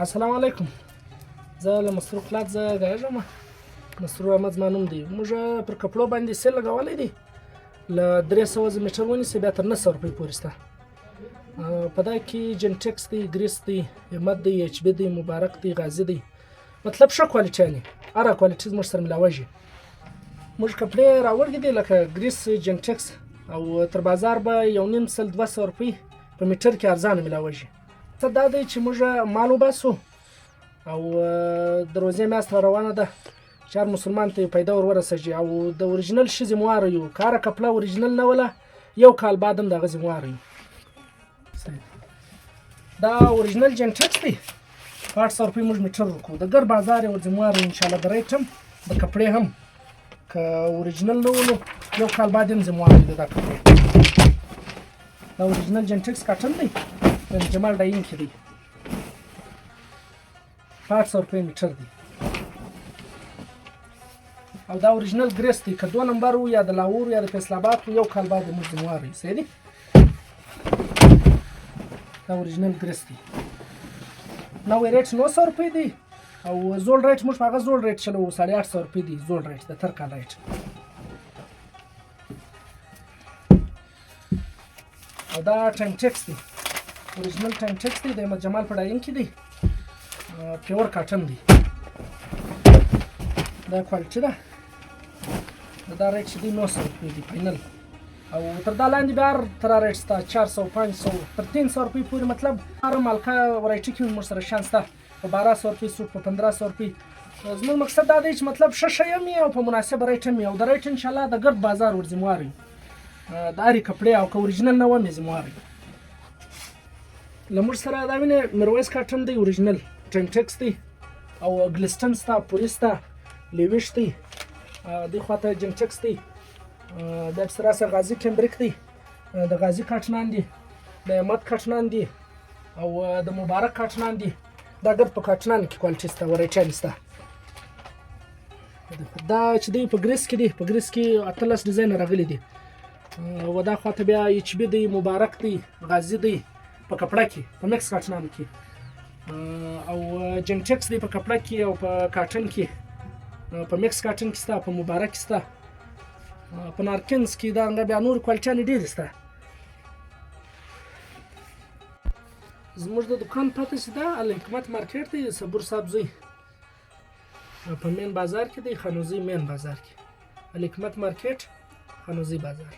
السلام علیکم. زه له مسرور کلاتھ ځایه غږیږم. مسرور احمد زما نوم دی. موږ پر کپړو باندې سیل لګولی دی له 300 میټر ونیسي بیا تر 900 روپۍ پورې شته. په دا کې جنټکس دی، ګریس دی، همت دی، ایچ بي دی، مبارک دی، غازي دی، مطلب ښه کوالټیانې هره کوالټي زموږ سره ملاوږي. موږ کپړې راوړي دي لکه ګریس، جنټکس او تر بازار به 1.5 روپۍ په میټر کې ارزانه ملاوږي. څه دا دی چې موږ مال وباسو او د روزې میاشت را روانه ده چې هر مسلمان ته پیدا ورسېږي او د اوریجنل شي ذمواره یو. که هره کپړه اوریجنل نه وله یو کال بعد هم د هغه ذمواره یو. دا اوریجنل جنټکس دی، 800 روپۍ موږ میټر ورکوو. د ګر بازار یې ورځمواره انشاءالله د ریټ هم د کپړې هم که اوریجنل نه ولو یو کال بعد هم ذمواره دی. دا کپړې دا اوریجنل جنټکس کاټن دی، د جمال ډاین کې دی، 800 روپۍ میټر دی. او دا اوریجنل ګریس دی، که 2 نمبر و یا د لاهور یا د فیصل آباد یو کال بعد موږ ذمواره یو. صحیح دی. دا اوریجنل ګریس دی. نوی ریټ 900 روپۍ دی او زوړ ریټ موږ په هغه زوړ ریټ چلو 850 روپۍ دی. زوړ ریټ د تر کال ریټ. او دا ټایم ټیکس دی، اوریجنل ټایم ټیکس دی، د احمد جمال په ډاین کې دی، پیور کاټن دی. دا کوالټي ده. دا ریټ چې دی 900 روپۍ دی فاینل. او تر دا لاندې بیا هر تر ریټ شته 400 500 تر 300 روپۍ پورې. مطلب هر مالکه ورایټي کې موږ سره شان شته. په 1200 روپۍ سوټ، په 1500 روپۍ. زموږ مقصد دا دی چې مطلب ښه شی هم وي او په مناسبه ریټ هم وي. او د ریټ انشاءالله د ګرد بازار ور ذمواره وي د هرې کپړې. او که اوریجنل نه وم یې ذمواره وي. له موږ سره دا وینې میرویس کاټن دی، اوریجنل ټایم ټیکس دی، او ګلسټن شته، پوري شته، لیویش دی، دې خواته جنټکس دی، دا سره سره غازي کمبریک دی، د غازي کاټنان دی، د همت کاټنان دی، او د مبارک کاټنان دی. دا ګرد په کاټنان کې کوالټي شته، ورایټیانې شته. دا چې دی په ګریس کې دی، په ګریس کې 18 ډیزاین راغلی دی. او دا خواته بیا ایچ بي دی، مبارک دی، غازي دی په کپړه کې، په مکس کاټنانو کې. او جنټکس دی په کپړه کې او په کاټن کې، په مکس کاټن کې شته، په مبارک شته، په نارکنز کې دا بیا نور کوالټیانې ډېرې شته. زموږ د دکان پته چې ده الحکمت مارکیټ دی، صبور صاحب زوی په مین بازار کې دی، خانوزئی مین بازار کې. الحکمت مارکیټ، خانوزئی بازار.